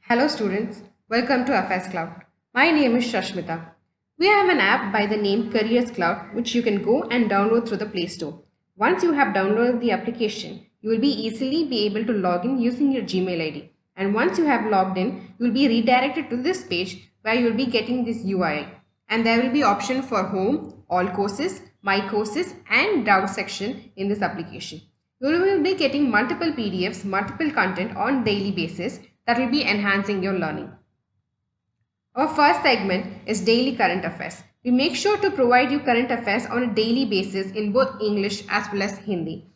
Hello students, welcome to AffairsCloud. My name is Shashmita. We have an app by the name CareersCloud which you can go and download through the Play Store. Once you have downloaded the application, you will easily be able to log in using your Gmail ID. And once you have logged in, you will be redirected to this page where you will be getting this URL. And there will be option for home, all courses, my courses and doubt section in this application. You will be getting multiple PDFs, multiple content on daily basis that will be enhancing your learning. Our first segment is daily current affairs. We make sure to provide you current affairs on a daily basis in both English as well as Hindi.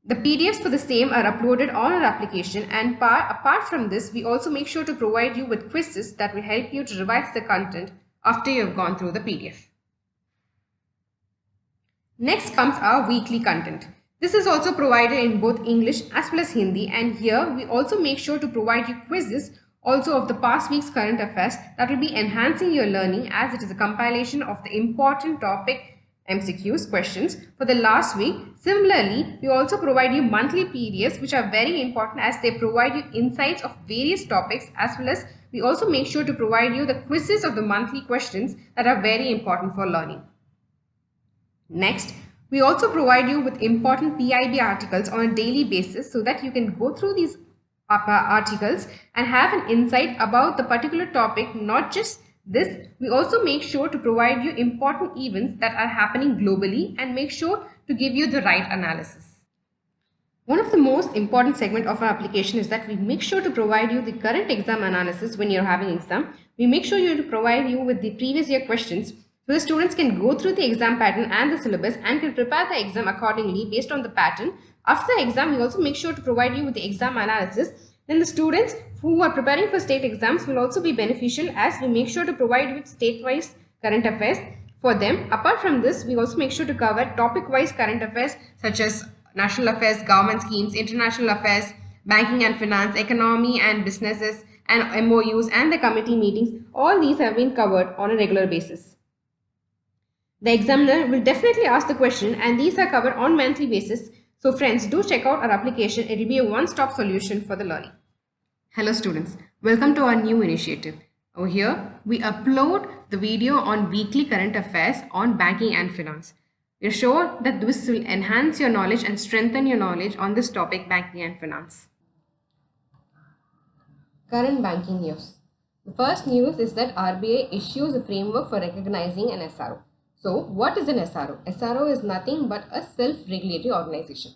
The PDFs for the same are uploaded on our application, and apart from this, we also make sure to provide you with quizzes that will help you to revise the content after you have gone through the PDF. Next comes our weekly content. This is also provided in both English as well as Hindi, and here we also make sure to provide you quizzes also of the past week's current affairs that will be enhancing your learning, as it is a compilation of the important topic MCQs questions for the last week. Similarly, we also provide you monthly PDFs which are very important as they provide you insights of various topics, as well as we also make sure to provide you the quizzes of the monthly questions that are very important for learning. Next, we also provide you with important PIB articles on a daily basis so that you can go through these articles and have an insight about the particular topic. Not just this, we also make sure to provide you important events that are happening globally and make sure to give you the right analysis. One of the most important segment of our application is that we make sure to provide you the current exam analysis when you're having exam. We make sure to provide you with the previous year questions, so the students can go through the exam pattern and the syllabus and can prepare the exam accordingly based on the pattern. After the exam, we also make sure to provide you with the exam analysis. Then the students who are preparing for state exams will also be beneficial, as we make sure to provide you with state-wise current affairs for them. Apart from this, we also make sure to cover topic-wise current affairs such as national affairs, government schemes, international affairs, banking and finance, economy and businesses, and MOUs and the committee meetings. All these have been covered on a regular basis. The examiner will definitely ask the question, and these are covered on monthly basis. So friends, do check out our application. It will be a one-stop solution for the learning. Hello students, welcome to our new initiative. Over here, we upload the video on weekly current affairs on banking and finance. We are sure that this will enhance your knowledge and strengthen your knowledge on this topic, banking and finance. Current banking news. The first news is that RBI issues a framework for recognizing an SRO. So, what is an SRO? SRO is nothing but a self-regulatory organization.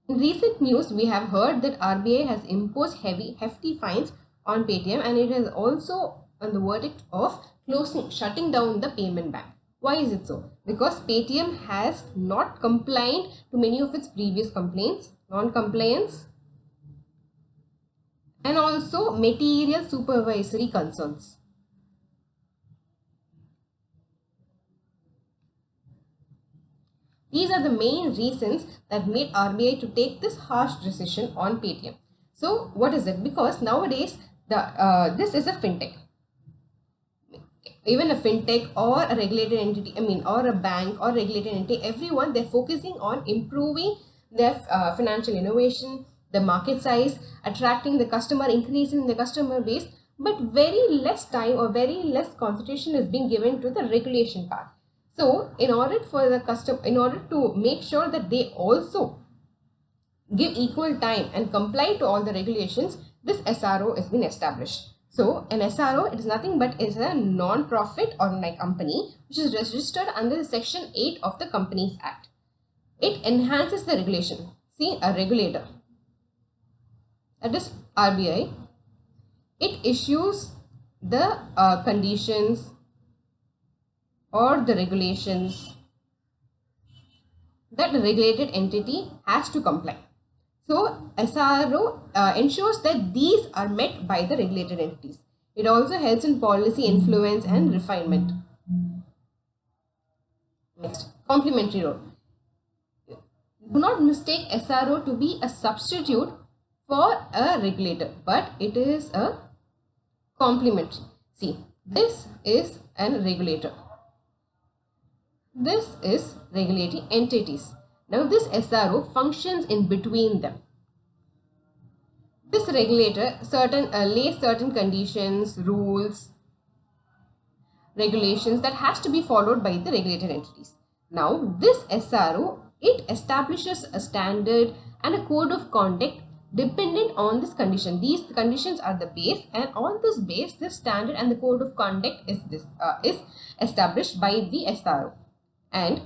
In recent news, we have heard that RBI has imposed hefty fines on Paytm, and it has also on the verdict of shutting down the payment bank. Why is it so? Because Paytm has not complied to many of its previous complaints, non-compliance, and also material supervisory concerns. These are the main reasons that made RBI to take this harsh decision on Paytm. So what is it? Because nowadays this is a fintech. Even a fintech or a regulated entity, or a bank or regulated entity, everyone, they're focusing on improving their financial innovation, the market size, attracting the customer, increasing the customer base, but very less time or very less concentration is being given to the regulation part. So, in order to make sure that they also give equal time and comply to all the regulations, this SRO has been established. So, an SRO, it is nothing but is a non-profit or like company which is registered under Section 8 of the Companies Act. It enhances the regulation. See, a regulator, that is RBI, it issues the conditions or the regulations that the regulated entity has to comply. So, SRO ensures that these are met by the regulated entities. It also helps in policy influence and refinement. Next, complementary role. Do not mistake SRO to be a substitute for a regulator, but it is a complementary. See, this is a regulator. This is regulatory entities. Now this SRO functions in between them. This regulator lays certain conditions, rules, regulations that has to be followed by the regulated entities. Now, this SRO, it establishes a standard and a code of conduct dependent on this condition. These conditions are the base, and on this base, this standard and the code of conduct is established by the SRO, and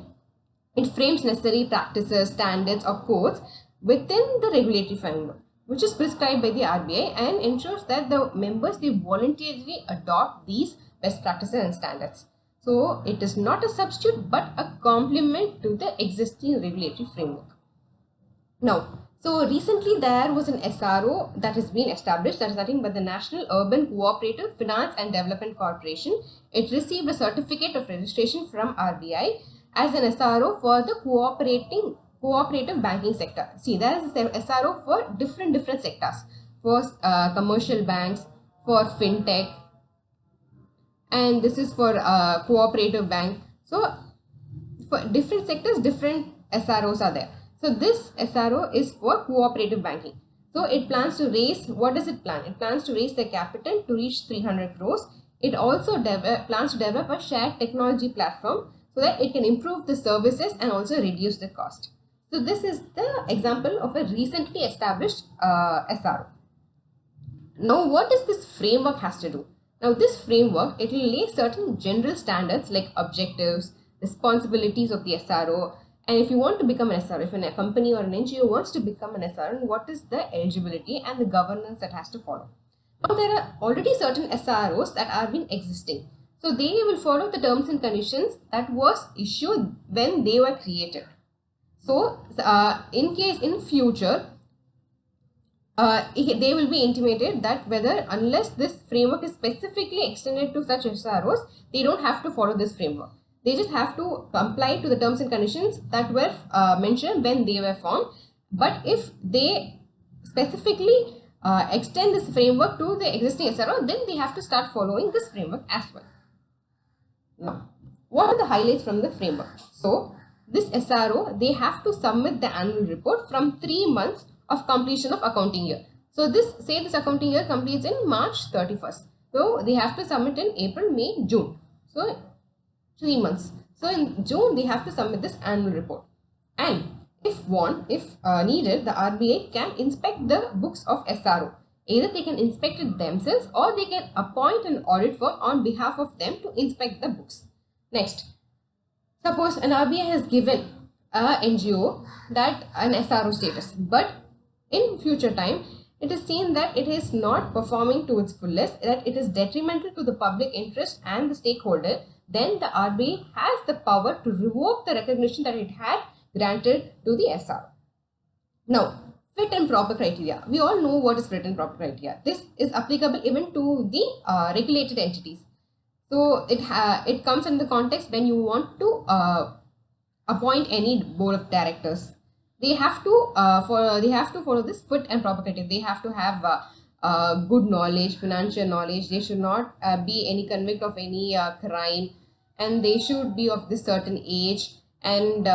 it frames necessary practices, standards, or codes within the regulatory framework, which is prescribed by the RBI, and ensures that the members they voluntarily adopt these best practices and standards. So it is not a substitute but a complement to the existing regulatory framework. Now, so recently there was an SRO that has been established, that is nothing but the National Urban Cooperative Finance and Development Corporation. It received a certificate of registration from RBI as an SRO for the cooperative banking sector. See, there is a SRO for different sectors, for commercial banks, for fintech, and this is for cooperative bank. So for different sectors, different SROs are there. So this SRO is for cooperative banking. So it plans to raise, what does it plan? It plans to raise the capital to reach 300 crores. It also plans to develop a shared technology platform so that it can improve the services and also reduce the cost. So this is the example of a recently established SRO. Now, what does this framework has to do? Now, this framework, it will lay certain general standards like objectives, responsibilities of the SRO, and if you want to become an SRO, if a company or an NGO wants to become an SRO, what is the eligibility and the governance that has to follow? Now, there are already certain SROs that are been existing. So, they will follow the terms and conditions that was issued when they were created. So, in case in future, they will be intimated that whether unless this framework is specifically extended to such SROs, they don't have to follow this framework. They just have to comply to the terms and conditions that were mentioned when they were formed. But if they specifically extend this framework to the existing SRO, then they have to start following this framework as well. Now, what are the highlights from the framework? So, this SRO, they have to submit the annual report from 3 months of completion of accounting year. So, this accounting year completes in March 31st. So, they have to submit in April, May, June. So, 3 months. So, in June, they have to submit this annual report. And if needed, the RBI can inspect the books of SRO. Either they can inspect it themselves or they can appoint an audit firm on behalf of them to inspect the books. Next, suppose an RBI has given a NGO that an SRO status, but in future time, it is seen that it is not performing to its fullest, that it is detrimental to the public interest and the stakeholder, then the RBI has the power to revoke the recognition that it had granted to the SRO. Now, fit and proper criteria. We all know what is fit and proper criteria. This is applicable even to the regulated entities. So, it comes in the context when you want to appoint any board of directors. They have to follow this fit and proper criteria. They have to have good knowledge, financial knowledge. They should not be any convict of any crime, and they should be of this certain age, and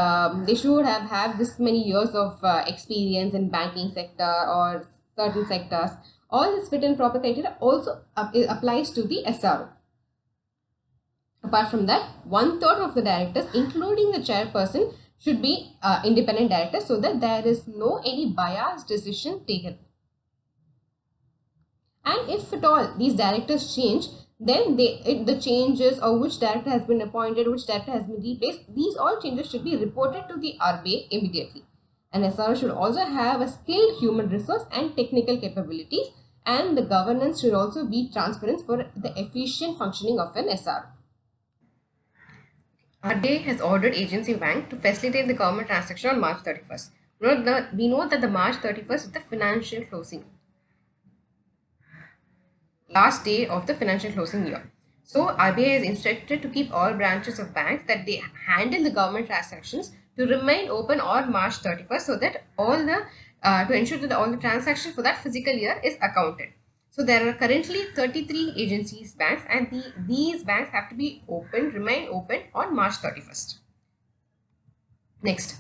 they should have this many years of experience in banking sector or certain sectors. All this fit and proper criteria also applies to the SRO. Apart from that, 1/3 of the directors, including the chairperson, should be independent directors so that there is no any biased decision taken. And if at all these directors change, then the changes or which director has been appointed, which director has been replaced, these all changes should be reported to the RBI immediately. An SRO should also have a skilled human resource and technical capabilities, and the governance should also be transparent for the efficient functioning of an SRO. RBI has ordered Agency Bank to facilitate the government transaction on March 31st. We know that the March 31st is the financial closing, last day of the financial closing year. So RBI is instructed to keep all branches of banks that they handle the government transactions to remain open on March 31st, so that to ensure that all the transactions for that physical year is accounted. So there are currently 33 agencies banks, and these banks have to be remain open on March 31st. Next,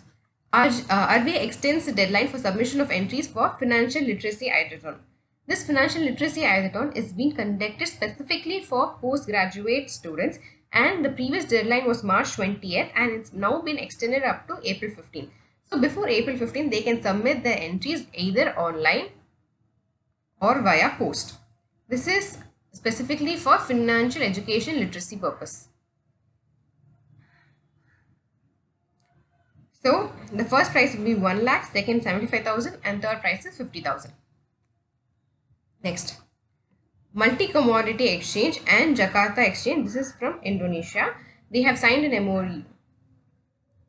RBI extends the deadline for submission of entries for financial literacy hackathon. This financial literacy hackathon is being conducted specifically for postgraduate students, and the previous deadline was March 20th and it's now been extended up to April 15th. So before April 15th, they can submit their entries either online or via post. This is specifically for financial education literacy purpose. So the first prize will be 1 lakh, second 75,000 and third prize is 50,000. Next, Multi-Commodity Exchange and Jakarta Exchange. This is from Indonesia. They have signed an MOU.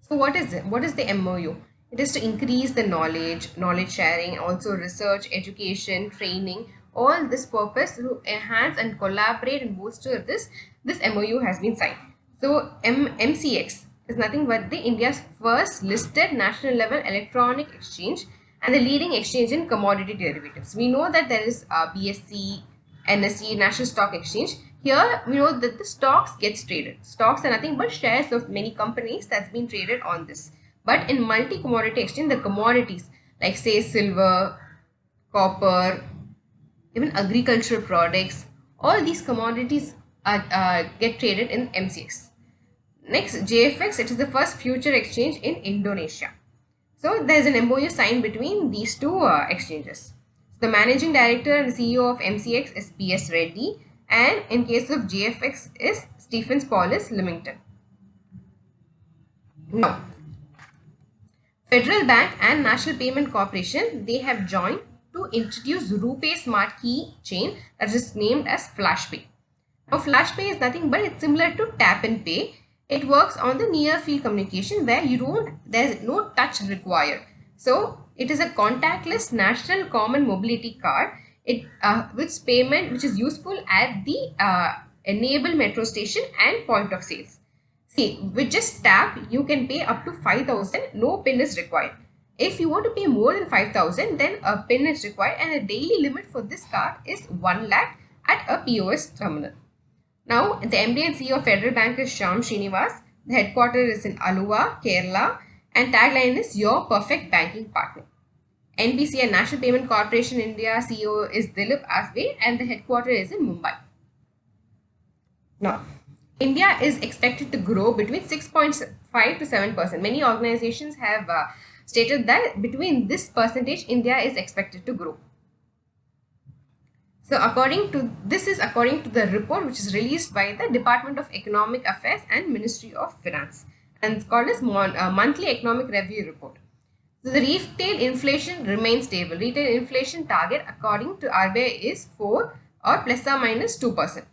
So what is it? What is the MOU? It is to increase the knowledge sharing, also research, education, training, all this purpose to enhance and collaborate and bolster this MOU has been signed. So MCX is nothing but the India's first listed national level electronic exchange and the leading exchange in commodity derivatives. We know that there is BSE, NSE, National Stock Exchange. Here we know that the stocks gets traded. Stocks are nothing but shares of many companies that's been traded on this. But in multi-commodity exchange, the commodities like say silver, copper, even agricultural products, all these commodities get traded in MCX. Next, JFX, it is the first future exchange in Indonesia. So there is an MOU signed between these two exchanges. The managing director and the CEO of MCX is PS Reddy, and in case of JFX is Stephens Paulis Limited. Now, Federal Bank and National Payment Corporation, they have joined to introduce RuPay Smart Key Chain that is named as FlashPay. Now, FlashPay is nothing but it's similar to Tap and Pay. It works on the near field communication where there's no touch required. So it is a contactless national common mobility card. Which payment which is useful at the enabled metro station and point of sales. See, with just tap you can pay up to 5,000. No PIN is required. If you want to pay more than 5,000, then a PIN is required, and the daily limit for this card is 1 lakh at a POS terminal. Now, the MD and CEO of Federal Bank is Shyam Srinivas. The headquarters is in Aluva, Kerala, and tagline is Your Perfect Banking Partner. NPC and National Payment Corporation India CEO is Dilip Asbe, and the headquarters is in Mumbai. Now, India is expected to grow between 6.5 to 7%. Many organizations have stated that between this percentage, India is expected to grow. So this is according to the report which is released by the Department of Economic Affairs and Ministry of Finance, and it's called as Monthly Economic Review Report. So the retail inflation remains stable. Retail inflation target according to RBI is 4 or plus or minus 2%.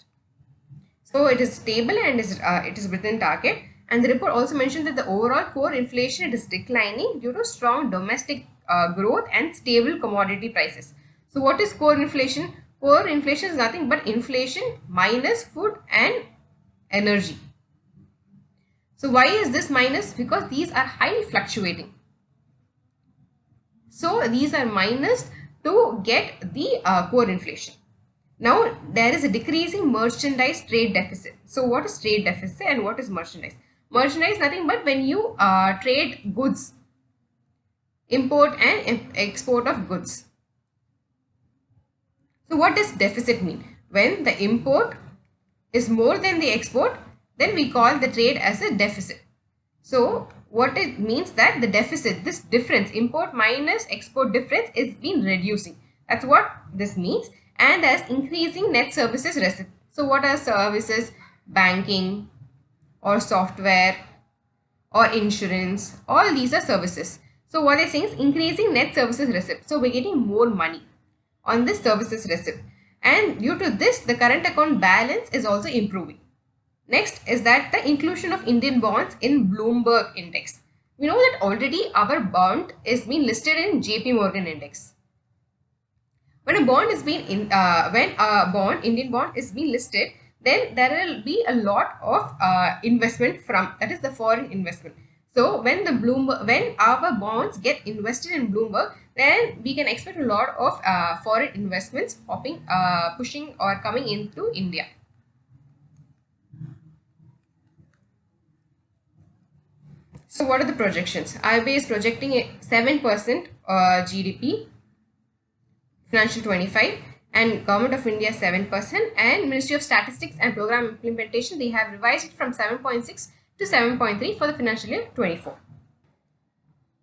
So it is stable and it is within target. And the report also mentioned that the overall core inflation is declining due to strong domestic growth and stable commodity prices. So what is core inflation? Core inflation is nothing but inflation minus food and energy. So why is this minus? Because these are highly fluctuating. So these are minus to get the core inflation. Now there is a decreasing merchandise trade deficit. So what is trade deficit and what is merchandise? Merchandise is nothing but when you trade goods, import and export of goods. So what does deficit mean? When the import is more than the export, then we call the trade as a deficit. So what it means that the deficit, this difference, import minus export difference is been reducing. That's what this means. And as increasing net services receipt. So what are services? Banking or software or insurance. All these are services. So what they're saying is increasing net services receipt. So we're getting more money on this services receipt, and due to this the current account balance is also improving. Next is that the inclusion of Indian bonds in Bloomberg index. We know that already our bond is being listed in JP Morgan index. When a bond is being Indian bond is being listed, then there will be a lot of investment from, that is the foreign investment. So when our bonds get invested in Bloomberg, then we can expect a lot of foreign investments pushing or coming into India. So what are the projections? RBI is projecting a 7% GDP financial 25. and Government of India 7%, and Ministry of Statistics and Program Implementation, they have revised it from 7.6 to 7.3 for the financial year 24.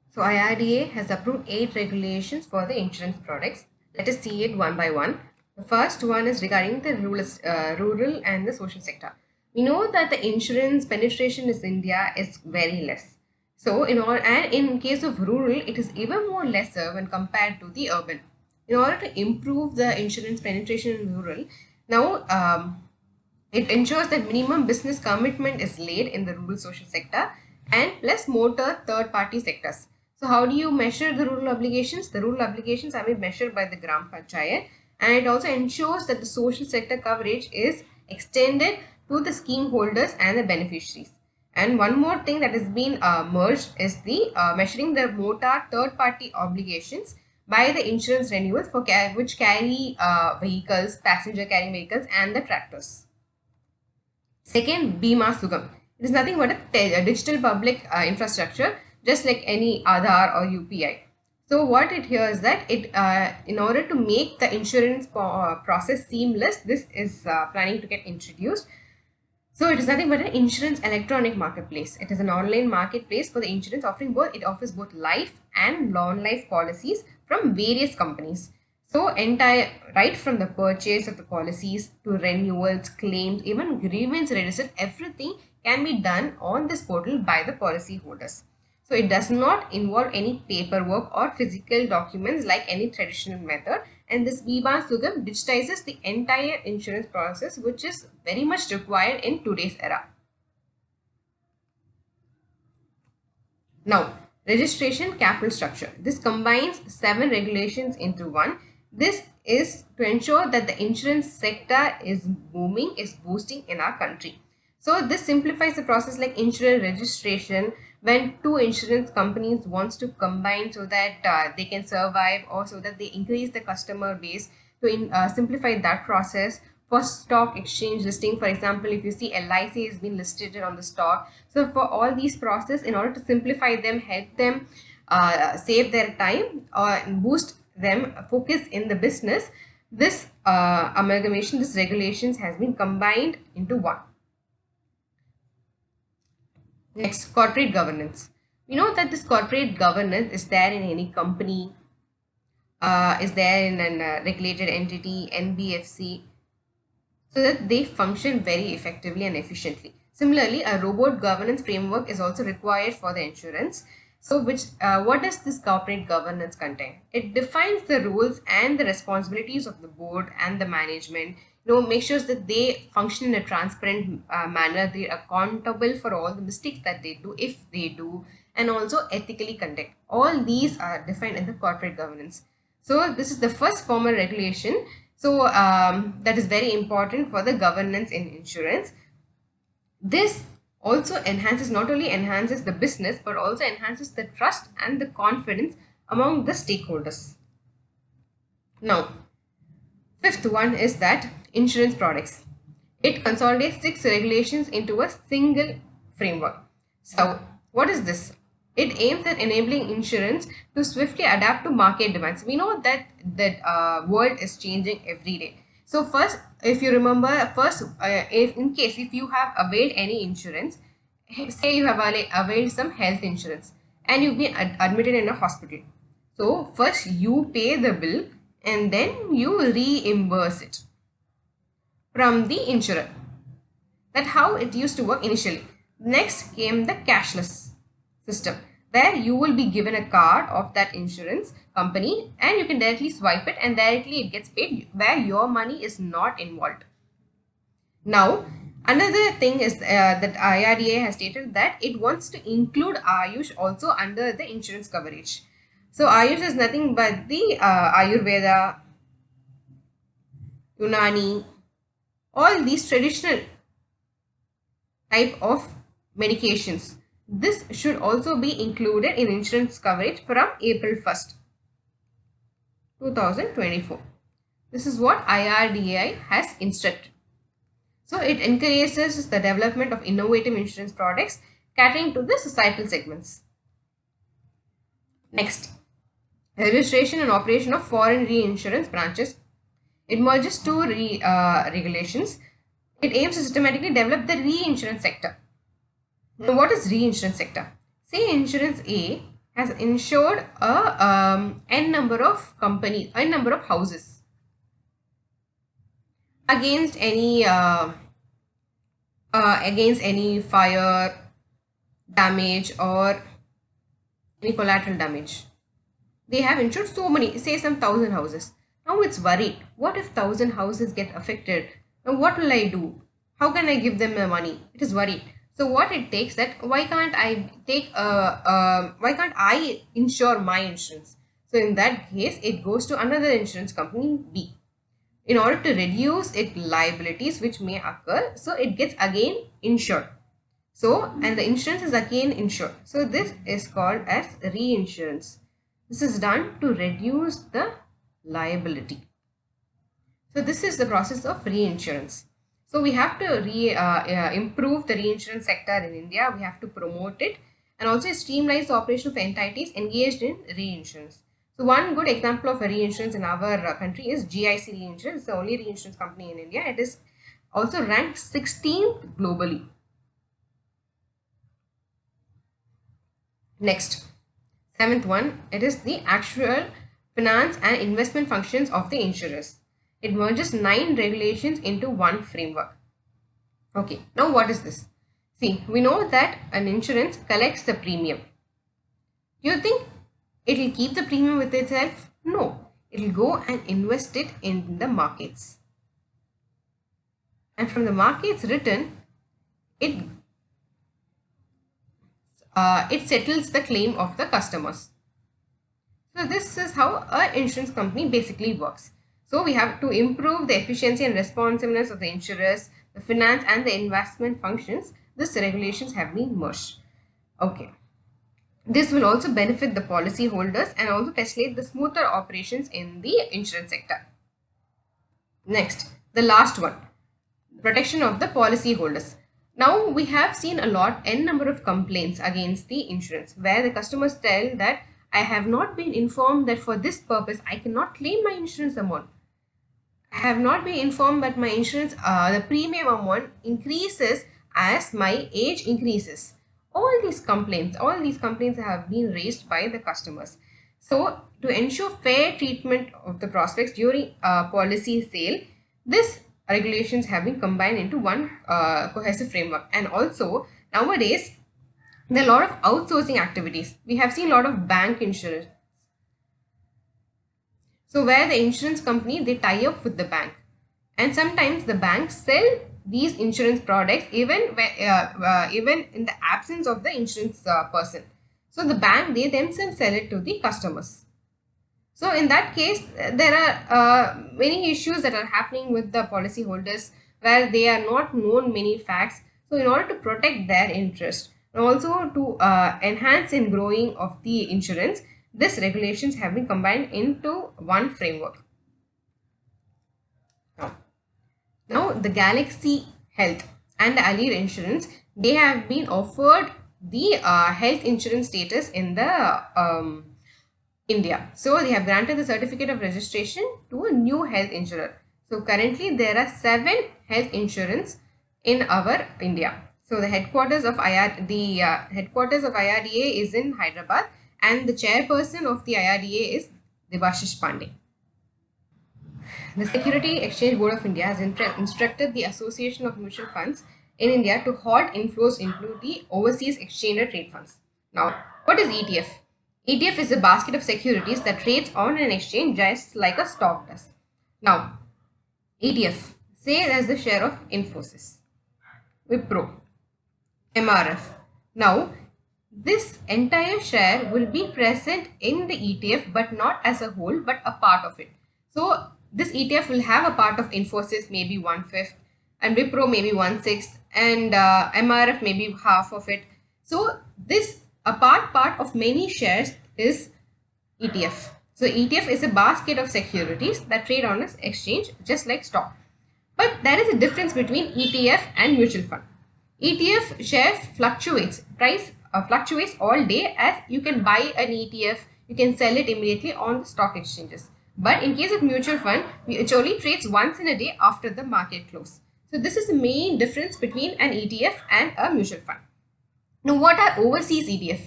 So IRDA has approved 8 regulations for the insurance products. Let us see it one by one. The first one is regarding the rural and the social sector. We know that the insurance penetration in India is very less. So in case of rural, it is even more lesser when compared to the urban. In order to improve the insurance penetration in rural, now it ensures that minimum business commitment is laid in the rural social sector and plus motor third party sectors. So how do you measure the rural obligations? The rural obligations are measured by the Gram Panchayat, and it also ensures that the social sector coverage is extended to the scheme holders and the beneficiaries. And one more thing that has been merged is the measuring the motor third party obligations by the insurance renewals for which carry vehicles, passenger carrying vehicles and the tractors. Second, Bima Sugam. It is nothing but a digital public infrastructure, just like any Aadhaar or UPI. So what it here is that it in order to make the insurance process seamless, this is planning to get introduced. So it is nothing but an insurance electronic marketplace. It is an online marketplace for the insurance offering both. It offers both life and non-life policies from various companies. So right from the purchase of the policies to renewals, claims, even grievance redressal, everything can be done on this portal by the policy holders. So it does not involve any paperwork or physical documents like any traditional method. And this Bima Sugam digitizes the entire insurance process, which is very much required in today's era. Now, registration capital structure. This combines 7 regulations into one. This is to ensure that the insurance sector is booming, is boosting in our country. So this simplifies the process like insurance registration when 2 insurance companies wants to combine so that they can survive, or so that they increase the customer base. To simplify that process, for stock exchange listing, for example, if you see LIC has been listed on the stock. So for all these process, in order to simplify them, help them save their time or boost them focus in the business, this amalgamation, this regulations has been combined into one. Next, corporate governance. We know that this corporate governance is there in any company, is there in a regulated entity, NBFC, so that they function very effectively and efficiently. Similarly, a robust governance framework is also required for the insurance. So what does this corporate governance contain? It defines the roles and the responsibilities of the board and the management. Make sure that they function in a transparent manner. They are accountable for all the mistakes that they do, if they do, and also ethically conduct. All these are defined in the corporate governance. So this is the first formal regulation. So that is very important for the governance in insurance. This also not only enhances the business, but also enhances the trust and the confidence among the stakeholders. Now, fifth one is that insurance products. It consolidates 6 regulations into a single framework. So what is this? It aims at enabling insurance to swiftly adapt to market demands. We know that the world is changing every day. So first, if you remember, if you have availed any insurance, say you have availed some health insurance and you've been admitted in a hospital. So first you pay the bill and then you reimburse it from the insurer. That's how it used to work initially. Next came the cashless system, where you will be given a card of that insurance company and you can directly swipe it and directly it gets paid, where your money is not involved. Now, another thing is that IRDA has stated that it wants to include Ayush also under the insurance coverage. So Ayush is nothing but the Ayurveda, Unani, all these traditional type of medications. This should also be included in insurance coverage from April 1st, 2024. This is what IRDAI has instructed. So it encourages the development of innovative insurance products catering to the societal segments. Next, registration and operation of foreign reinsurance branches It merges two regulations. It aims to systematically develop the reinsurance sector. Now, what is reinsurance sector? Say insurance A has insured a n number of companies, n number of houses against any fire damage or any collateral damage. They have insured so many, say some 1,000 houses. Now it's worried. What if 1,000 houses get affected? Now what will I do? How can I give them the money? It is worried. So what it takes that why can't I insure my insurance? So in that case, it goes to another insurance company B in order to reduce its liabilities which may occur. So it gets again insured. So and the insurance is again insured. So this is called as reinsurance. This is done to reduce the liability. So this is the process of reinsurance. So we have to improve the reinsurance sector in India. We have to promote it and also streamline the operation of entities engaged in reinsurance. So one good example of a reinsurance in our country is GIC Reinsurance. It's the only reinsurance company in India. It is also ranked 16th globally. Next, seventh one, it is the actual finance and investment functions of the insurers. It merges 9 regulations into one framework. Okay, now what is this? See, we know that an insurance collects the premium. Do you think it will keep the premium with itself? No, it will go and invest it in the markets. And from the markets return, it settles the claim of the customers. So this is how an insurance company basically works. So we have to improve the efficiency and responsiveness of the insurers, the finance and the investment functions. These regulations have been merged. Okay. This will also benefit the policy holders and also facilitate the smoother operations in the insurance sector. Next, the last one, protection of the policy holders. Now we have seen a lot, n number of complaints against the insurance where the customers tell that I have not been informed that for this purpose I cannot claim my insurance amount. I have not been informed that my insurance, the premium amount increases as my age increases. All these complaints have been raised by the customers. So to ensure fair treatment of the prospects during policy sale, these regulations have been combined into one cohesive framework. And also nowadays, there are a lot of outsourcing activities. We have seen a lot of bank insurance. So where the insurance company, they tie up with the bank. And sometimes the banks sell these insurance products even in the absence of the insurance person. So the bank, they themselves sell it to the customers. So in that case, there are many issues that are happening with the policyholders where they are not known many facts. So in order to protect their interest and also to enhance in growing of the insurance, these regulations have been combined into one framework. Now the Galaxy Health and the Alir Insurance, they have been offered the health insurance status in the India. So they have granted the certificate of registration to a new health insurer. So currently there are 7 health insurance in our India. So the headquarters of IRDA is in Hyderabad, and the chairperson of the IRDA is Debashish Pandey. The Security Exchange Board of India has instructed the Association of Mutual Funds in India to halt inflows into the overseas exchange trade funds. Now, what is ETF? ETF is a basket of securities that trades on an exchange just like a stock does. Now, ETF, say as the share of Infosys, Wipro, MRF. Now, this entire share will be present in the ETF but not as a whole but a part of it. So, this ETF will have a part of Infosys, maybe 1/5, and Wipro maybe 1/6, and MRF maybe half of it. So, this a part of many shares is ETF. So ETF is a basket of securities that trade on an exchange just like stock. But there is a difference between ETF and mutual fund. ETF share fluctuates. Price fluctuates all day, as you can buy an ETF, you can sell it immediately on the stock exchanges. But in case of mutual fund, it only trades once in a day after the market close. So this is the main difference between an ETF and a mutual fund. Now, what are overseas ETF?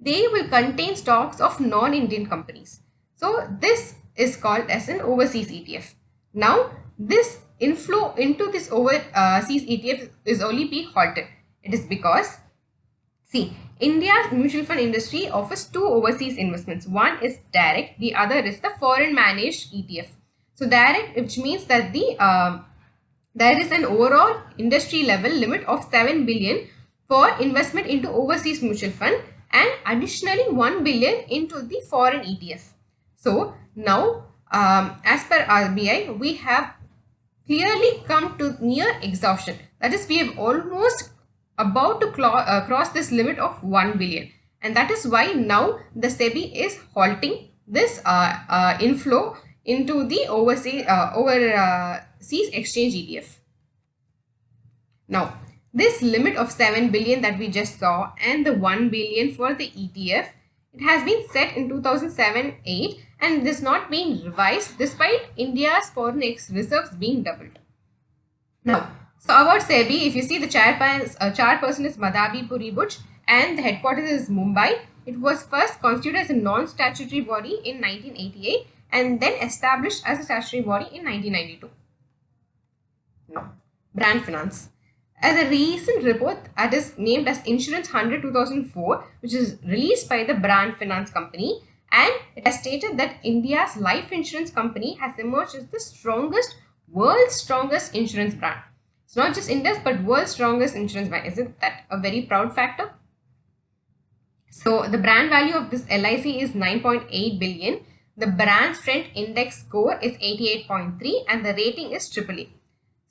They will contain stocks of non-Indian companies. So this is called as an overseas ETF. Now, this inflow into this overseas ETF is only be halted. It is because, see, India's mutual fund industry offers two overseas investments. One is direct, the other is the foreign managed ETF. So direct, which means that there is an overall industry level limit of 7 billion for investment into overseas mutual fund and additionally 1 billion into the foreign ETF. So now as per RBI, we have clearly come to near exhaustion. That is, we have almost about to cross this limit of 1 billion, and that is why now the SEBI is halting this inflow into the overseas exchange ETF. Now, this limit of 7 billion that we just saw and the 1 billion for the ETF, it has been set in 2007-8 and it is not being revised despite India's foreign reserves being doubled. Now, so about SEBI, if you see the chairperson is Madhabi Puri-Buch and the headquarters is Mumbai. It was first constituted as a non-statutory body in 1988 and then established as a statutory body in 1992. Now, brand finance. As a recent report that is named as Insurance 100 2004, which is released by the Brand Finance Company, and it has stated that India's life insurance company has emerged as the world's strongest insurance brand. It's not just India's but world's strongest insurance brand. Isn't that a very proud factor? So the brand value of this LIC is 9.8 billion. The brand strength index score is 88.3 and the rating is AAA.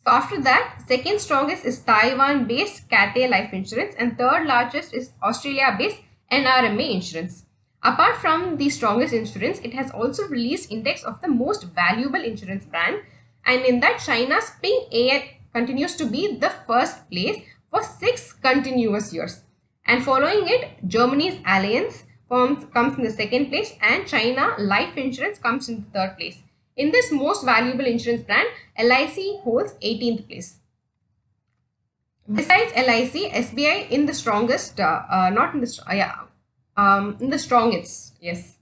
So after that, second strongest is Taiwan-based Cathay Life Insurance and third largest is Australia-based NRMA Insurance. Apart from the strongest insurance, it has also released index of the most valuable insurance brand, and in that China's Ping An continues to be the first place for 6 continuous years. And following it, Germany's Allianz comes in the second place and China Life Insurance comes in the third place. In this most valuable insurance brand, LIC holds 18th place. Besides LIC, SBI in the strongest, in the strongest, yes.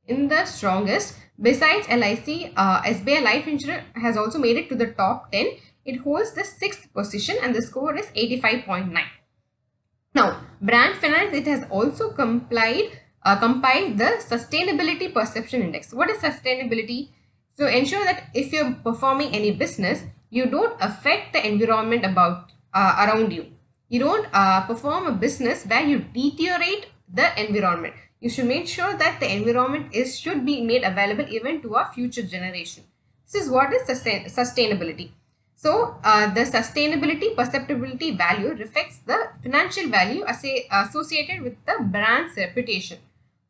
In the strongest, besides LIC, SBI Life Insurance has also made it to the top 10. It holds the 6th position and the score is 85.9. Now, Brand Finance, it has also compiled the Sustainability Perception Index. What is sustainability? So ensure that if you're performing any business, you don't affect the environment around you. You don't perform a business where you deteriorate the environment. You should make sure that the environment should be made available even to our future generation. This is what is sustainability. So the sustainability perceptibility value reflects the financial value associated with the brand's reputation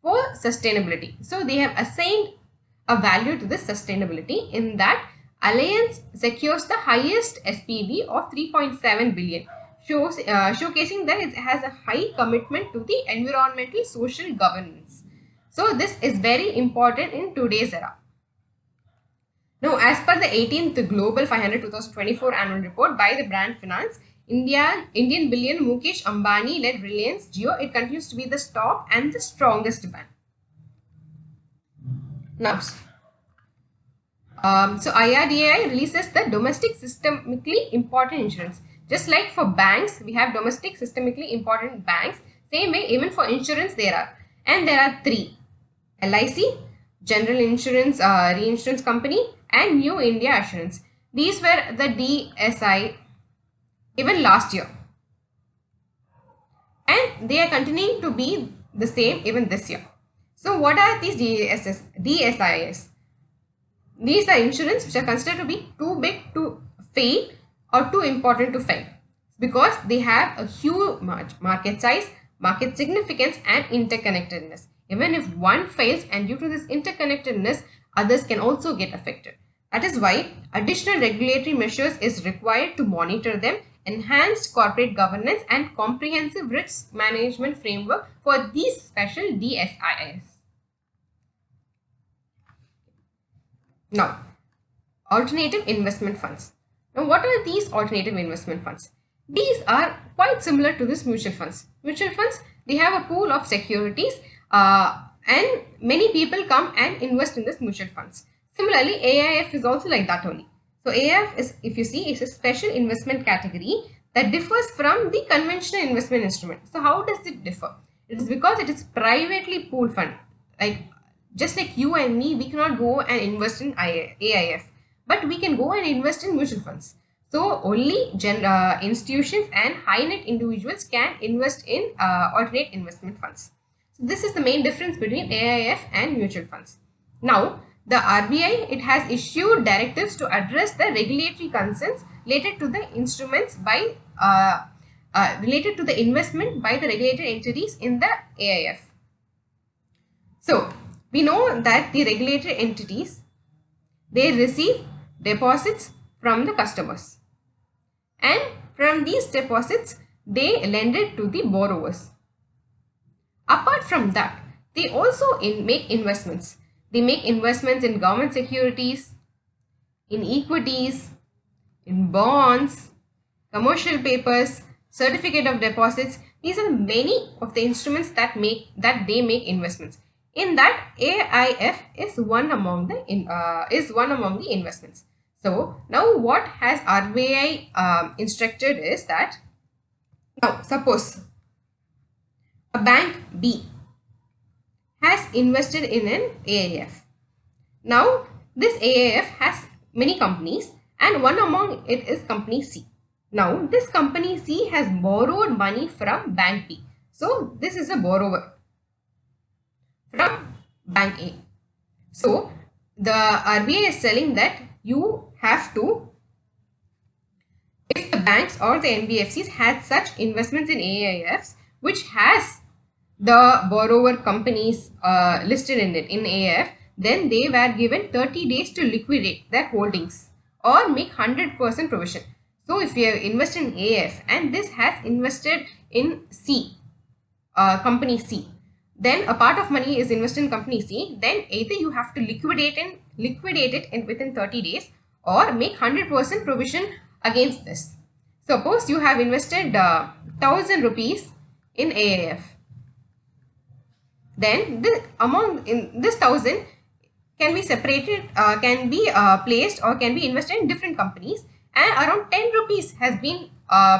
for sustainability. So they have assigned a value to this sustainability in that Allianz secures the highest SPV of 3.7 billion, showcasing that it has a high commitment to the environmental social governance. So this is very important in today's era. Now, as per the 18th Global 500 2024 annual report by the Brand Finance, Indian billion Mukesh Ambani led Reliance Jio, it continues to be the top and the strongest brand. Now, so IRDAI releases the domestic systemically important insurance. Just like for banks, we have domestic systemically important banks. Same way, even for insurance there are. And there are 3. LIC, General Insurance Reinsurance Company and New India Assurance. These were the DSI even last year. And they are continuing to be the same even this year. So what are these DSIs? These are insurance which are considered to be too big to fail or too important to fail because they have a huge market size, market significance and interconnectedness. Even if one fails and due to this interconnectedness, others can also get affected. That is why additional regulatory measures is required to monitor them, enhanced corporate governance and comprehensive risk management framework for these special DSIs. Now, alternative investment funds. Now, what are these alternative investment funds? These are quite similar to this mutual funds. Mutual funds, they have a pool of securities and many people come and invest in this mutual funds. Similarly, AIF is also like that only. So, AIF is, if you see, is a special investment category that differs from the conventional investment instrument. So, how does it differ? It is because it is privately pooled fund. Like just like you and me, we cannot go and invest in AIF, but we can go and invest in mutual funds. So only institutions and high net individuals can invest in alternate investment funds. So this is the main difference between AIF and mutual funds. Now, the RBI, it has issued directives to address the regulatory concerns related to the instruments by related to the investment by the regulated entities in the AIF. So, we know that the regulated entities, they receive deposits from the customers, and from these deposits they lend it to the borrowers. Apart from that, they also make investments. They make investments in government securities, in equities, in bonds, commercial papers, certificate of deposits. These are many of the instruments that they make investments. In that, AIF is one among the investments. So now what has RBI instructed is that, now suppose a bank B has invested in an AIF. Now this AIF has many companies and one among it is company C. Now this company C has borrowed money from bank B. So this is a borrower from bank A. So the RBI is telling that you have to, if the banks or the NBFCs had such investments in AIFs which has the borrower companies listed in it in AIF, then they were given 30 days to liquidate their holdings or make 100% provision. So if you have invested in AIF and this has invested in C, company C, then a part of money is invested in company C, then either you have to liquidate it within 30 days or make 100% provision against this. Suppose you have invested 1000 rupees in AIF. Then the amount in this 1000 can be separated, can be placed or can be invested in different companies, and around 10 rupees has been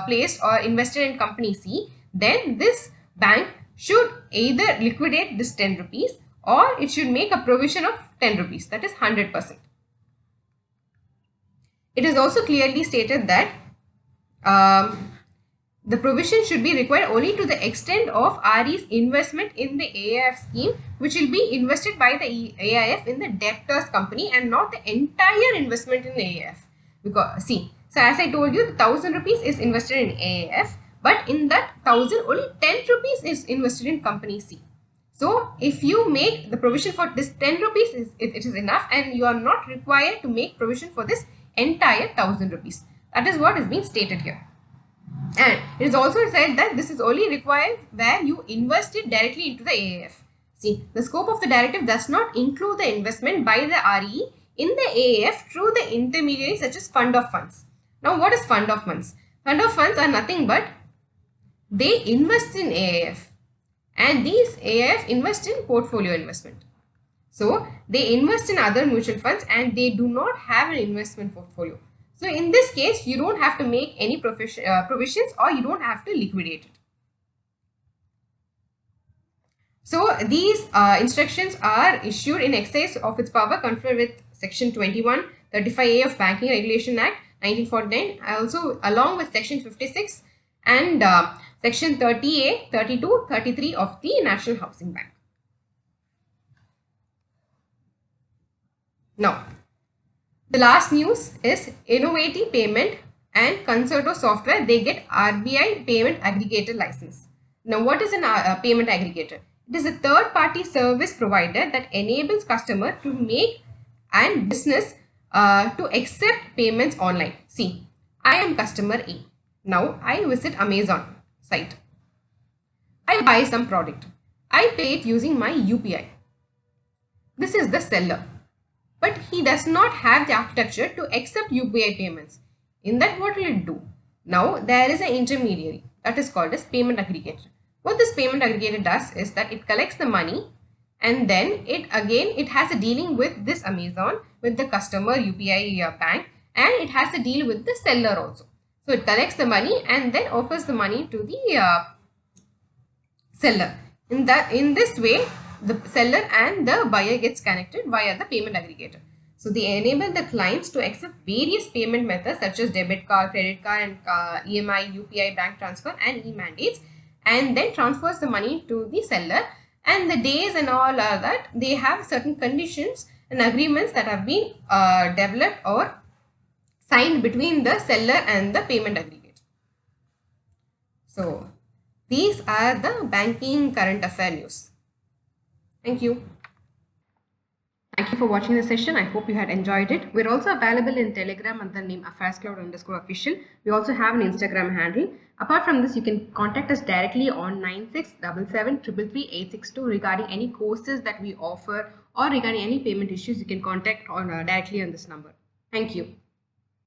placed or invested in company C. Then this bank should either liquidate this 10 rupees or it should make a provision of 10 rupees, that is 100%. It is also clearly stated that the provision should be required only to the extent of RE's investment in the AIF scheme, which will be invested by the AIF in the debtors company and not the entire investment in AIF. Because see, so as I told you, the 1000 rupees is invested in AIF, but in that 1000 only 10 rupees is invested in company C. So if you make the provision for this 10 rupees, it is enough, and you are not required to make provision for this entire 1000 rupees. That is what is being stated here. And it is also said that this is only required where you invest it directly into the AIF. See, the scope of the directive does not include the investment by the RE in the AIF through the intermediary such as fund of funds. Now, what is fund of funds? Fund of funds are nothing but they invest in AIF, and these AIF invest in portfolio investment. So, they invest in other mutual funds and they do not have an investment portfolio. So, in this case, you don't have to make any provisions or you don't have to liquidate it. So, these instructions are issued in excess of its power conferred with Section 2135A of Banking Regulation Act 1949, also along with Section 56 and Section 30A, 32, 33 of the National Housing Bank. Now, the last news is Innovative Payment and Concerto Software. They get RBI Payment Aggregator license. Now, what is a payment aggregator? It is a third-party service provider that enables customer to make and business to accept payments online. See, I am customer A. Now, I visit Amazon site. I buy some product. I pay it using my UPI. This is the seller. but he does not have the architecture to accept UPI payments. In that, what will it do? Now there is an intermediary that is called as payment aggregator. What this payment aggregator does is that it collects the money, and then it has a dealing with this Amazon, with the customer UPI bank, and it has a deal with the seller also. So it collects the money and then offers the money to the seller. In this way, the seller and the buyer gets connected via the payment aggregator. So they enable the clients to accept various payment methods such as debit card, credit card, and EMI, UPI, bank transfer, and e-mandates, and then transfers the money to the seller. And the days and all are that they have certain conditions and agreements that have been developed or signed between the seller and the payment aggregator. So these are the banking current affair news. Thank you. Thank you for watching the session. I hope you had enjoyed it. We're also available in Telegram under the name AffairsCloud_official. We also have an Instagram handle. Apart from this, you can contact us directly on 9677333862 regarding any courses that we offer or regarding any payment issues. You can contact directly on this number. Thank you.